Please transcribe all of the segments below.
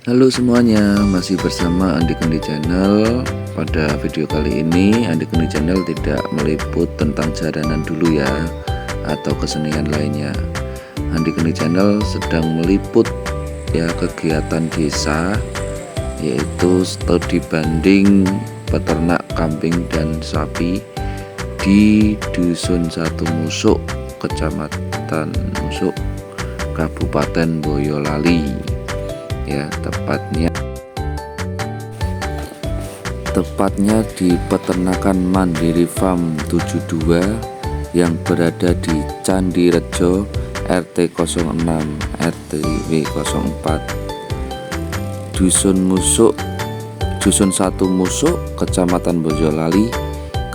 Halo semuanya, masih bersama Andi Kendi Channel. Pada video kali ini Andi Kendi Channel tidak meliput tentang jaranan dulu ya, atau kesenian lainnya. Andi Kendi Channel sedang meliput ya kegiatan desa, yaitu studi banding peternak kambing dan sapi di Dusun Satu Musuk, Kecamatan Musuk, Kabupaten Boyolali. Ya, tepatnya di Peternakan Mandiri Farm 72 yang berada di Candi Rejo, RT 06 RTW 04, Dusun Satu Musuk, Kecamatan Boyolali,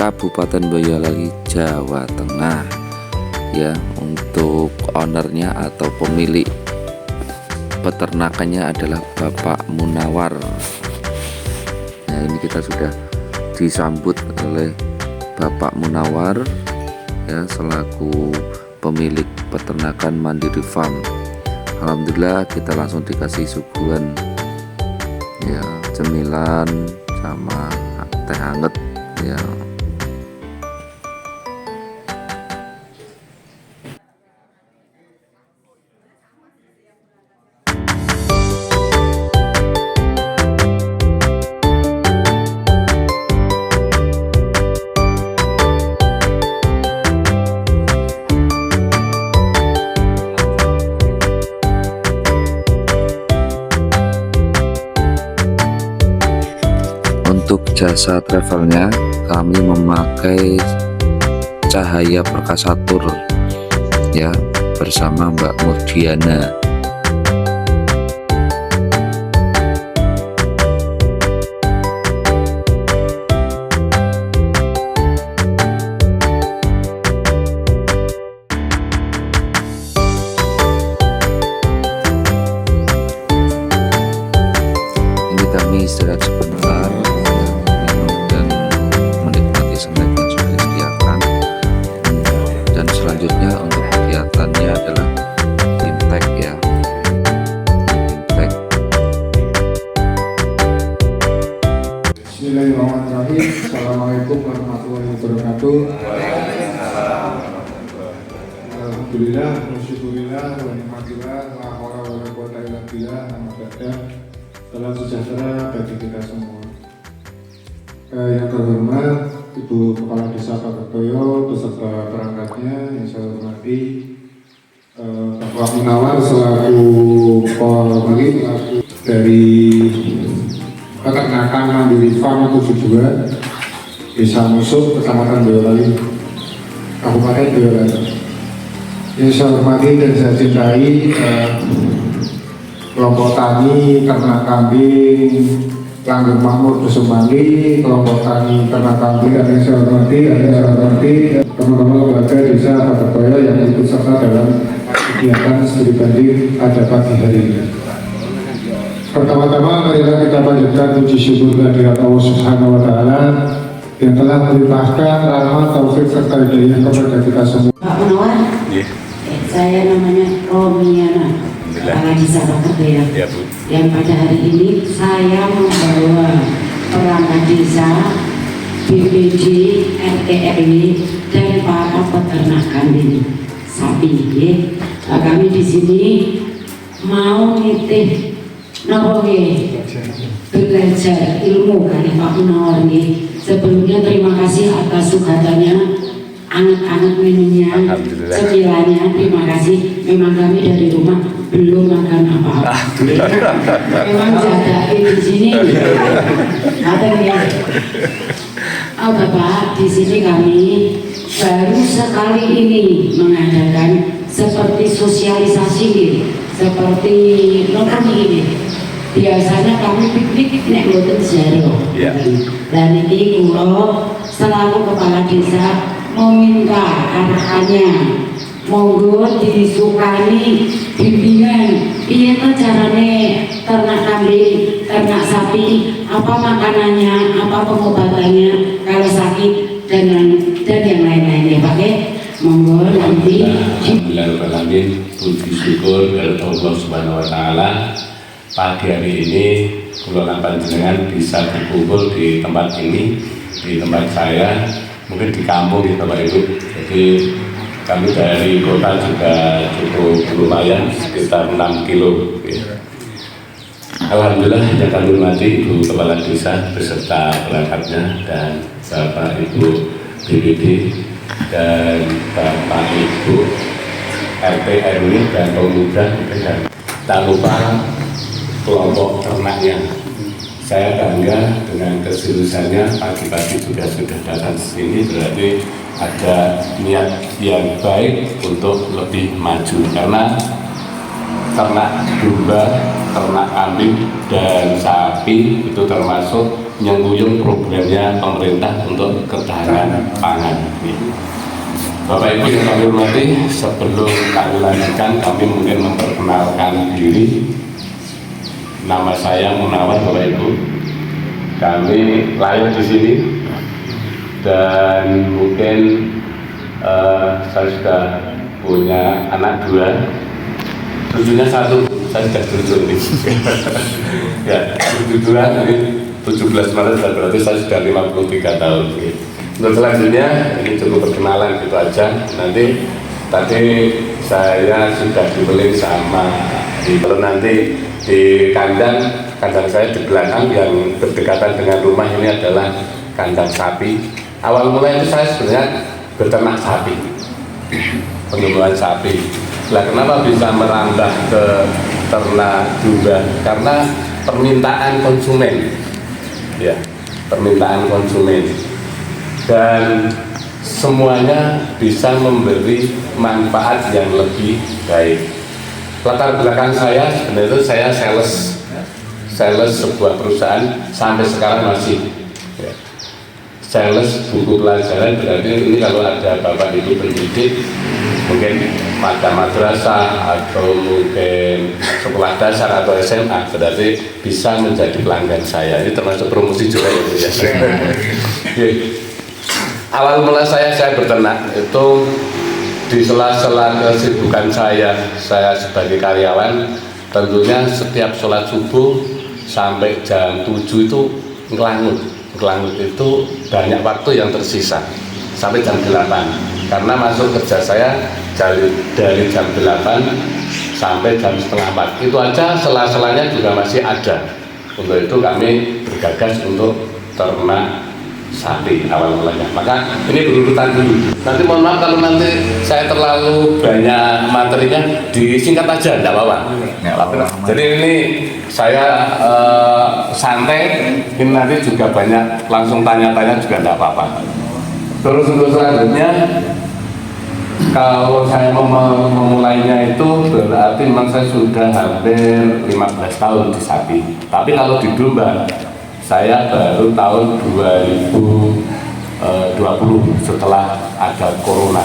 Kabupaten Boyolali, Jawa Tengah. Ya, untuk ownernya atau pemilik peternakannya adalah Bapak Munawar. Nah, ini kita sudah disambut oleh Bapak Munawar ya, selaku pemilik peternakan Mandiri Farm. Alhamdulillah kita langsung dikasih suguhan ya, cemilan sama teh hangat ya. Untuk jasa travelnya kami memakai Cahaya Perkasa Tour ya, bersama Mbak Murdiana. Ini kami istirahat sebentar dan menikmati snack yang sudah disediakan. Dan selanjutnya untuk kegiatannya adalah fintech ya, fintech. Bismillahirrahmanirrahim. Assalamualaikum warahmatullahi wabarakatuh. Alhamdulillah, syukurillah, wa ni'matillah, la haula wa la quwwata illa billah, amma ba'da. Salam sejahtera bagi kita semua. Yang terhormat Ibu Kepala Desa Pagertoyo beserta perangkatnya, yang saya hormati Bapak Munawar selaku pemilik dari Peternakan Mandiri Farm 72 Desa Musuk, Kecamatan Boyolali, Kabupaten Boyolali. Yang saya hormati dan saya cintai kelompok tani ternak kambing Langgeng Makmur Dusun Mangli, kelompok tani ternak kambing, dan yang saya hormati teman-teman lembaga desa Pagertoyo yang ikut serta dalam kegiatan studi banding pada pagi hari ini. Pertama-tama marilah kita panjatkan puji syukur kehadirat Allah Subhanahu wa Ta'ala yang telah melimpahkan rahmat, taufik serta hidayah kepada kita semua. Pak Munawar, saya namanya Romiana, Kepala Desa Pagertoyo. Ya, Bu. Yang pada hari ini saya membawa perangkat desa, BPD, RT RW, dan para peternak kambing sapi. Nah, kami di sini mau nitih belajar ilmu kali Pak Munawar. Sebelumnya terima kasih atas sukatannya, anget-anget minumnya, cemilannya, terima kasih. Memang kami dari rumah belum makan apa-apa. Memang jagain di sini. Oh Bapak, di sini kami baru sekali ini mengadakan seperti sosialisasi, seperti nonton ini. Biasanya kami piknik nek mboten jero. Dan ini kula selaku kepala desa meminta arahannya, monggo disukani bimbingan piye to carane ternak kambing, ternak sapi, apa makanannya, apa pengobatannya kalau sakit dan yang lain-lainnya Pak. Monggo nanti. Alhamdulillahirobbilalamin, puji syukur kepada Allah Subhanahu wa taala pagi hari ini kula panjenengan bisa berkumpul di tempat ini, di tempat saya, mungkin di kampung ya Bapak Ibu. Jadi kami dari kota juga cukup lumayan, sekitar 6 kilo. Ya. Alhamdulillah yang kami hormati Ibu Kepala Desa beserta perangkatnya dan Bapak Ibu BPD dan Bapak Ibu RT RW dan pemuda dan tak lupa kelompok ternaknya. Saya bangga dengan keseriusannya, pagi-pagi juga sudah datang ke sini, berarti ada niat yang baik untuk lebih maju, karena ternak domba, ternak kambing dan sapi itu termasuk nyengkuyung programnya pemerintah untuk ketahanan pangan. Bapak Ibu yang kami hormati, sebelum kami lanjutkan, kami mungkin memperkenalkan diri. Nama saya Munawar, Bapak Ibu. Kami lahir di sini dan mungkin saya sudah punya anak 2, cucunya 1. Saya sudah cucu ini. Ya, cucu 2 ini 17 Maret, berarti saya sudah 53 tahun. Untuk selanjutnya ini cukup perkenalan gitu aja. Nanti tadi saya sudah dibeli sama kalau nanti di kandang saya di belakang yang berdekatan dengan rumah ini adalah kandang sapi. Awal mulai itu saya sebenarnya beternak sapi, pengembangan sapi. Nah, kenapa bisa merambah ke ternak domba? Karena permintaan konsumen, ya, permintaan konsumen, dan semuanya bisa memberi manfaat yang lebih baik. Latar belakang saya sebenarnya itu saya sales sebuah perusahaan sampai sekarang masih. Ya. Sales buku pelajaran, berarti ini kalau ada Bapak Ibu pendidik, mungkin pada madrasah atau mungkin sekolah dasar atau SMA, berarti bisa menjadi pelanggan saya. Ini termasuk promosi juga ya. Awal mula saya berternak itu di sela-sela kesibukan saya sebagai karyawan, tentunya setiap sholat subuh sampai jam 7 itu ngelangut itu banyak waktu yang tersisa sampai jam 8, karena masuk kerja saya dari jam 8 sampai jam setengah 4. Itu aja, sela-selanya juga masih ada. Untuk itu kami bergagas untuk ternak sapi awal mulanya. Maka ini berurutan dulu. Nanti mohon maaf kalau nanti saya terlalu banyak materinya, disingkat aja, tidak apa-apa. Jadi ini saya santai. Ini nanti juga banyak langsung tanya-tanya juga tidak apa-apa. Terus untuk selanjutnya, kalau saya memulainya itu berarti memang saya sudah hampir 15 tahun di sapi. Tapi kalau di domba, saya baru tahun 2020 setelah ada corona.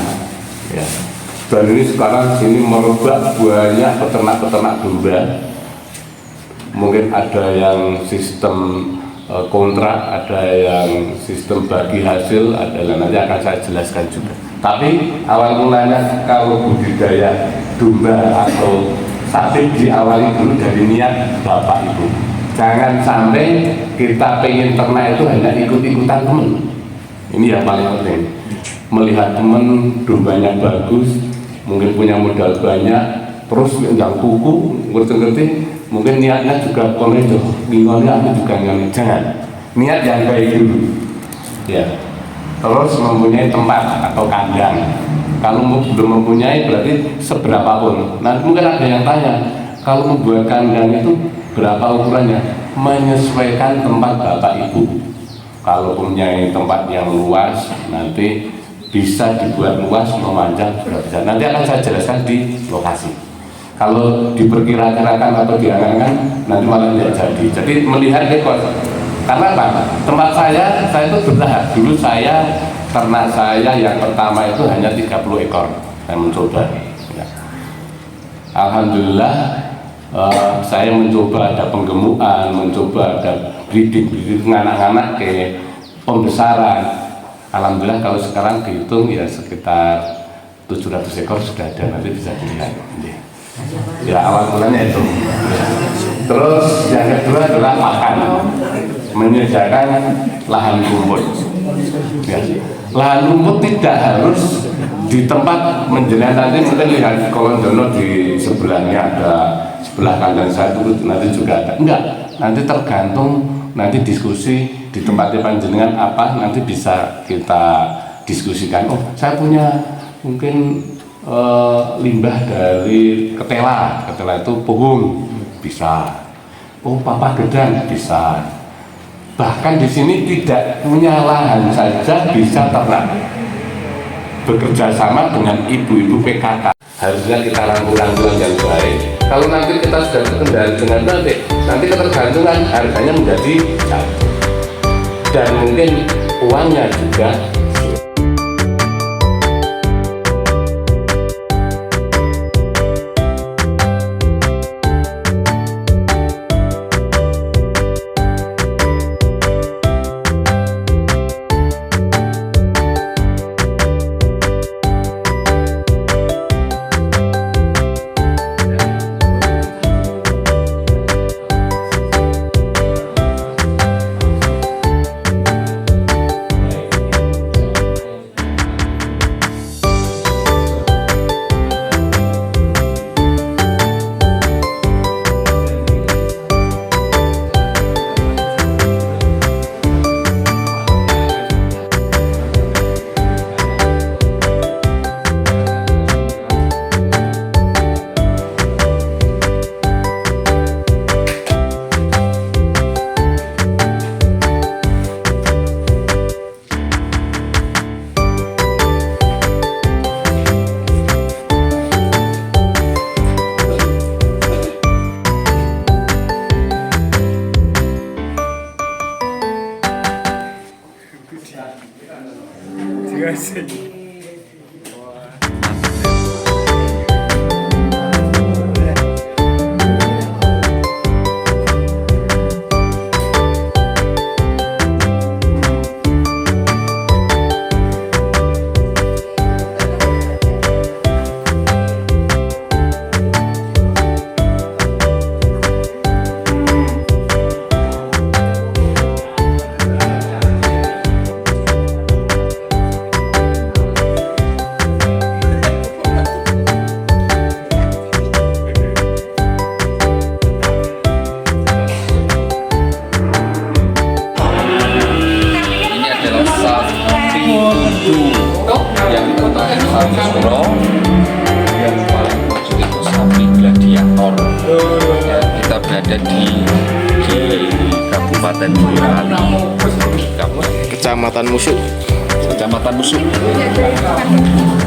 Ya. Dan ini sekarang sini merebak banyak peternak-peternak domba. Mungkin ada yang sistem kontrak, ada yang sistem bagi hasil, ada yang nanti akan saya jelaskan juga. Tapi awal mulanya kalau budidaya domba atau sapi diawali dulu dari niat Bapak Ibu. Jangan sampai kita pengen ternak itu hanya ikut-ikutan teman. Ini yang paling penting. Melihat teman dombanya bagus, mungkin punya modal banyak, terus yang kuku, ngerti-ngerti, mungkin niatnya juga komedo, bingonya aku juga nggak. Jangan. Niat yang baik dulu. Ya. Terus mempunyai tempat atau kandang. Kalau belum mempunyai berarti seberapapun. Nanti mungkin ada yang tanya, kalau membuat kandang itu berapa ukurannya? Menyesuaikan tempat Bapak Ibu. Kalau punya tempat yang luas, nanti bisa dibuat luas, memanjang juga bisa. Nanti akan saya jelaskan di lokasi. Kalau diperkirakan atau diangan-angan, nanti malah tidak jadi. Jadi melihat dekor. Karena apa? Tempat saya itu bertahap. Dulu ternak saya yang pertama itu hanya 30 ekor. Saya mencoba. Ya. Alhamdulillah. Saya mencoba ada penggemukan, mencoba ada breeding anak-anak ke pembesaran. Alhamdulillah kalau sekarang dihitung ya sekitar 700 ekor sudah ada, nanti bisa dilihat. Ya awal mulanya itu. Terus yang kedua adalah makan, menyediakan lahan rumput. Ya. Lahan rumput tidak harus di tempat menjelang, nanti mungkin lihat Kolonjono di sebelahnya ada, sebelah kandang saya turut nanti juga ada. Enggak, nanti tergantung, nanti diskusi di tempatnya panjenengan apa, nanti bisa kita diskusikan. Oh, saya punya mungkin limbah dari ketela itu puhung, bisa. Oh, papa gedang bisa. Bahkan di sini tidak punya lahan saja bisa ternak. Bekerja sama dengan ibu-ibu PKK. Harusnya kita rangkul-rangkulan yang baik. Kalau nanti kita sudah terkendali dengan baik, nanti ketergantungan harganya menjadi jatuh. Dan mungkin uangnya juga. Kita berada di Kabupaten Boyolali, Kecamatan Musuh.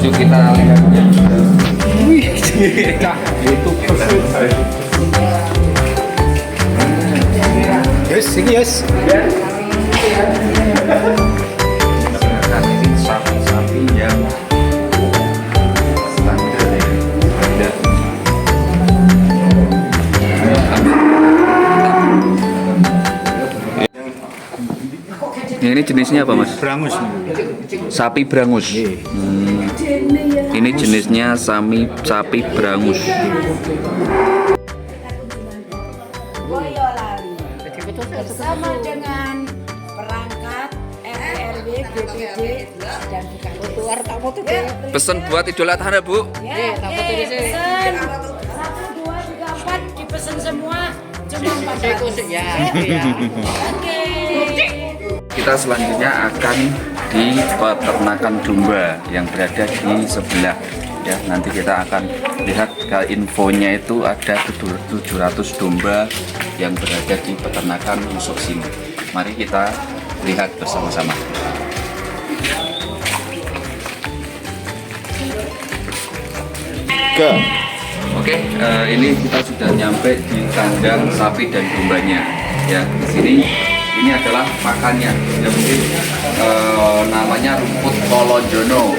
Yuk kita lihat ya. Itu yes. Ini sapi-sapi yang standar ya. Ini jenisnya apa, Mas? Brangus. Sapi Brangus. Ini jenisnya sapi Brangus. Boyolali bersama dengan perangkat RW, BPD dan BKD. Pesen buat Idul Adha, Bu. Ya, pesen 1, 2, 3, 4 dipesan semua cuma 400. Ya. Oke. Kita selanjutnya akan di peternakan domba yang berada di sebelah. Ya, nanti kita akan lihat ke infonya itu ada 700 domba yang berada di peternakan musuh sini. Mari kita lihat bersama-sama. Oke, ini kita sudah nyampe di kandang sapi dan dombanya. Ya, di sini ini adalah pakannya. Ya mungkin namanya rumput Kolonjono.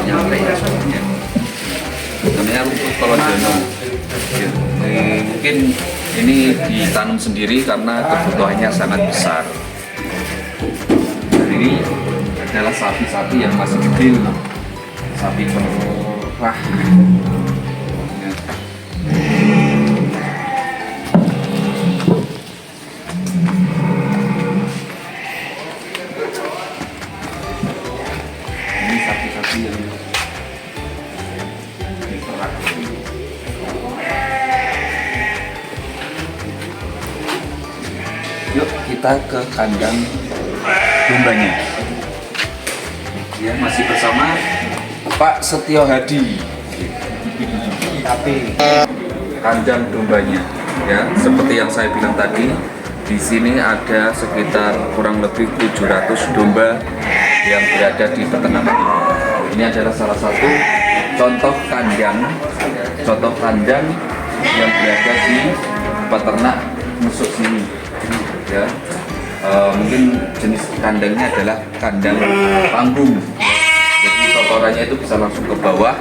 Nyampe ya sebenarnya. Namanya rumput Kolonjono. Ya, mungkin ini ditanam sendiri karena kebutuhannya sangat besar. Dan ini adalah sapi-sapi yang masih kecil, sapi perah. Yuk kita ke kandang dombanya. Ya, masih bersama Pak Setio Hadi. Tapi kandang dombanya, ya, seperti yang saya bilang tadi, di sini ada sekitar kurang lebih 700 domba yang berada di peternakan. Ini adalah salah satu contoh kandang yang berada di peternak musuk sini. Ya, mungkin jenis kandangnya adalah kandang panggung. Jadi kotorannya itu bisa langsung ke bawah,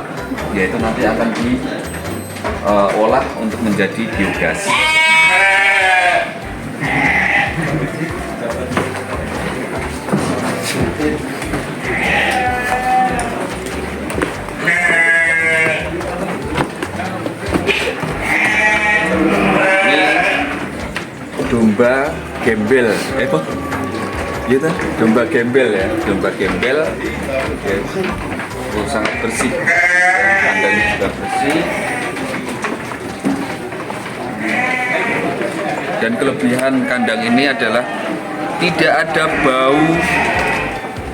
yaitu nanti akan diolah untuk menjadi biogas. Domba gembel, gitu, domba gembel ya, domba gembel, ya. Oh, sangat bersih, kandangnya juga bersih, dan kelebihan kandang ini adalah tidak ada bau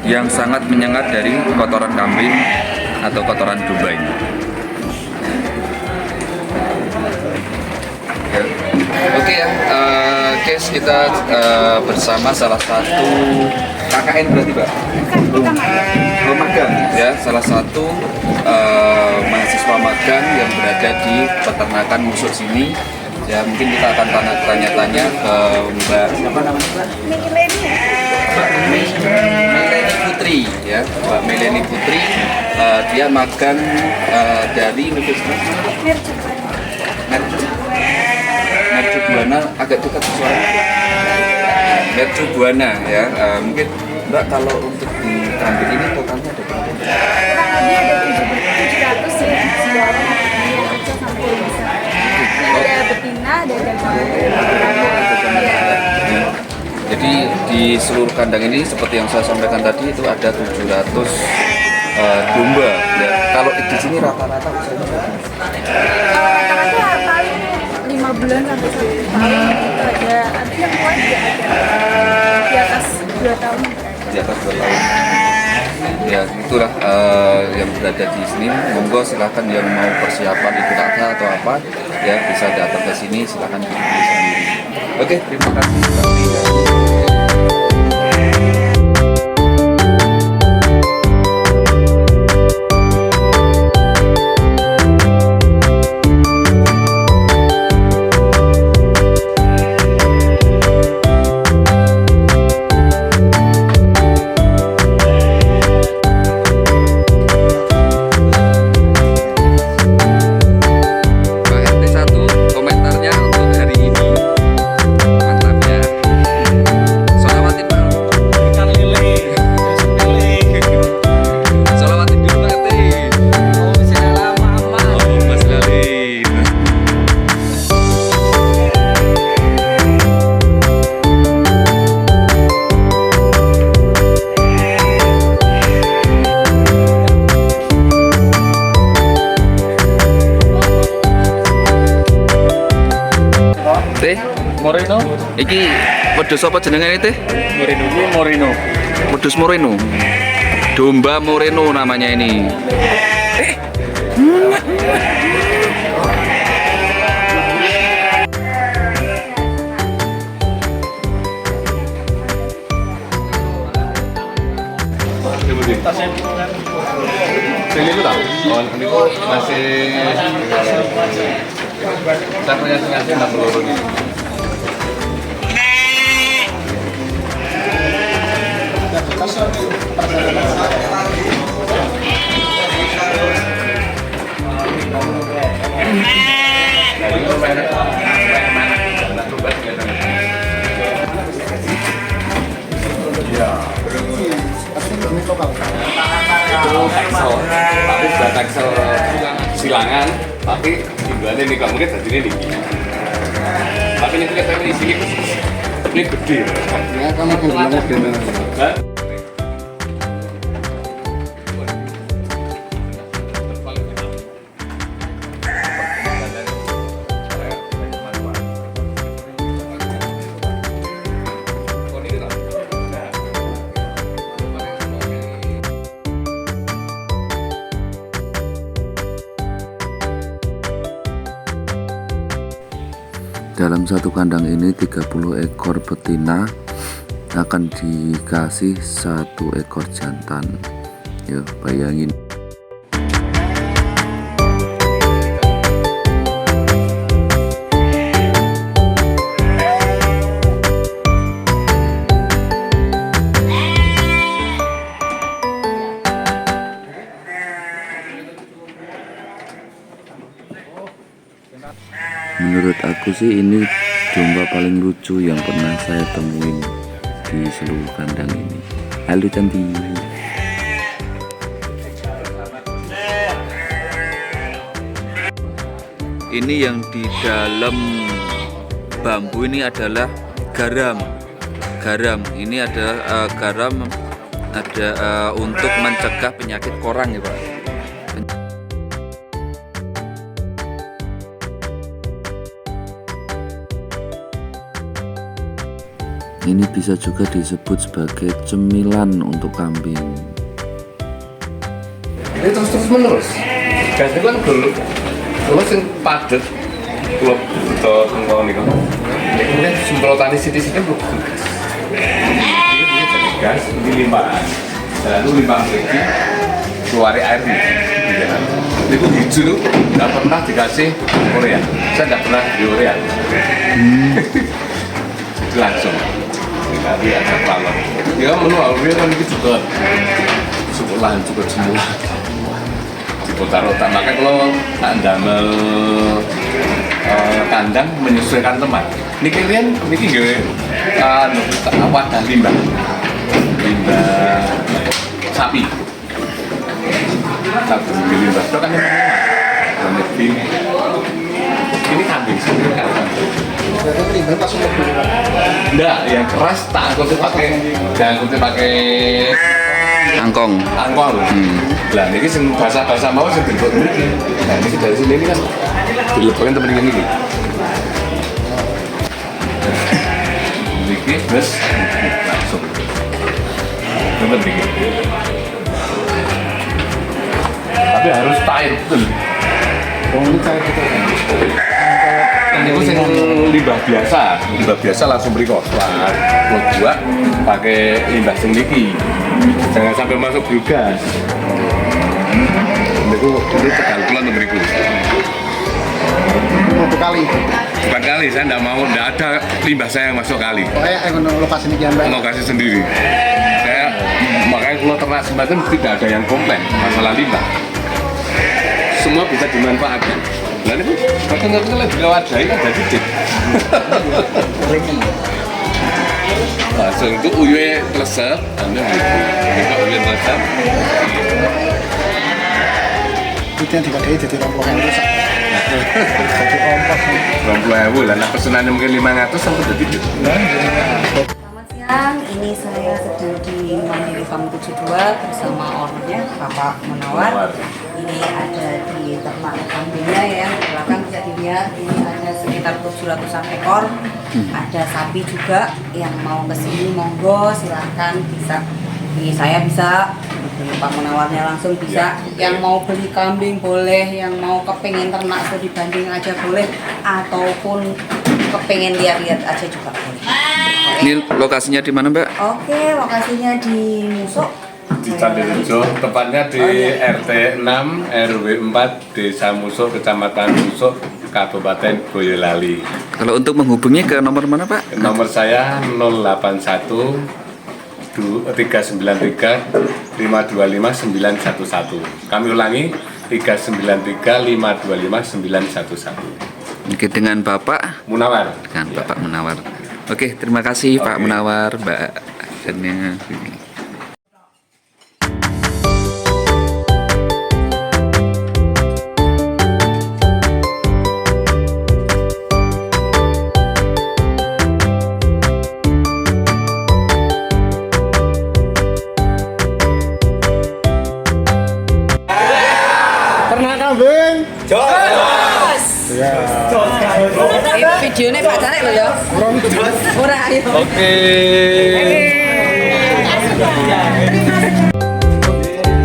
yang sangat menyengat dari kotoran kambing atau kotoran domba ini. Ya. Oke ya, guys, kita bersama salah satu KKN berarti Pak? Magang ya, salah satu mahasiswa magang yang berada di peternakan musuk sini. Ya, mungkin kita akan tanya-tanya ke Mbak siapa namanya Mbak? Meleni Putri ya, Mbak Meleni Putri. Dia magang dari Universitas Mercu Buana, agak dekat suara. Mercu Buana ya. Mungkin Mbak, kalau untuk di kambing ini totalnya ada berapa? Kurang lebih ada 700 ya, semua orang aja sampai bisa. Ada betina, ada jantan. Jadi di seluruh kandang ini seperti yang saya sampaikan tadi itu ada 700 domba. Ya. Kalau di sini rata-rata usianya berapa? Kalau rata-rata paling 5 bulan sampai 1 tahun itu ada yang tua juga ada di atas 2 tahun. Di atas 2 tahun. Ya, itulah yang berada di sini. Monggo silahkan yang mau persiapan Idul Adha atau apa ya bisa datang ke sini, silahkan dibeli sendiri. Oke, terima kasih. Moreno. Iki wedhus apa jenengan teh? Moreno. Wedhus Moreno. Domba Moreno namanya ini. Ini itu tak? Oh, ini masih saya punya sengaja nggak peluru ini. Itu Texel, tapi sudah Texel silangan, tapi jumlahnya ini mungkin tadinya tinggi. Tapi ini kita di sini ini gede. Ya kamu bilang gede. Dalam satu kandang ini 30 ekor betina akan dikasih 1 ekor jantan. Yo, bayangin. Menurut aku sih ini domba paling lucu yang pernah saya temuin di seluruh kandang ini. Halo cantik. Ini yang di dalam bambu ini adalah garam. Garam ini ada garam ada untuk mencegah penyakit korang ya Pak. Ini bisa juga disebut sebagai cemilan untuk kambing. Ini terus menerus. Gas itu kan dulu yang padat, kalau betul tengok nih kan. Ini semprotan di sini belum gas. Ini jadi gas, ini limpahan. Lalu limpahan lagi keluarin air nih. Ini tuh hijau tuh nggak pernah dikasih urea. Saya nggak pernah di urea. Langsung. Tadi ada balon. Ya menu awalnya kan itu juga sekolah juga semua. Diputar otak makanya kalau tak damel kandang menyesuaikan tempat. Niki rian, niki gak wadah limbah sapi. Satu limbah. Itu kan ini kambing sendiri kan. Enggak, yang keras tak angkutnya pakai angkong. Lah ini sing basah-basah mau sing dilebok mriki. Nah ini dari sini ini kan dilebokin temen ini. Mriki terus langsung. Temen iki. Tapi harus tight betul. Ini cair betul. Ini sing limbah biasa langsung beri koslar. Kalau buat pakai limbah sing niki, jangan sampai masuk biogas. Ini Tegal Kulon beriku. Untuk kali. Bukan kali, saya tidak ada limbah saya yang masuk kali. Kayak lokasi ini kian lokasi sendiri. Saya makanya kalau ternak sembatan tidak ada yang komplain masalah limbah. Semua bisa dimanfaatkan. Lalu itu kadang-kadang lagi diwadahi kan jadi cip. Langsung itu uyuh klesep, anda bisa uyuh klesep. Itu yang dipakai jadi rombongan rusak. Jadi kompos. Rombongan lah, nah pesanannya mungkin 500 sampai jadi cip. Selamat siang, ini saya sedang di Mandiri Farm 72 bersama ownernya Bapak Munawar. Ini ada di ternak kambingnya ya, di belakang bisa dilihat ini ada sekitar 700 ekor. Ada sapi juga yang mau kesini monggo silahkan bisa. Ini saya bisa, Pak Munawarnya langsung bisa. Yang mau beli kambing boleh, yang mau kepengen ternak atau dibanding aja boleh, ataupun kepengen lihat-lihat aja juga boleh. Ini lokasinya di mana Mbak? Oke, lokasinya di Musuk. Di Candirejo, tepatnya di RT 6 RW 4 Desa Musuk, Kecamatan Musuk, Kabupaten Boyolali. Kalau untuk menghubungi ke nomor mana Pak? Nomor saya 081 393 525 911. Kami ulangi 393 525 911. Oke, dengan Bapak Munawar. Dengan Bapak Munawar. Oke, terima kasih Pak Munawar, Mbak Dania. Ternak kambing. Jos. Ya. Videonya Pak Canek loh ya. Ora ayo. Oke.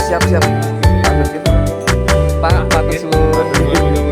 Siap. Pak, Pak Suwun.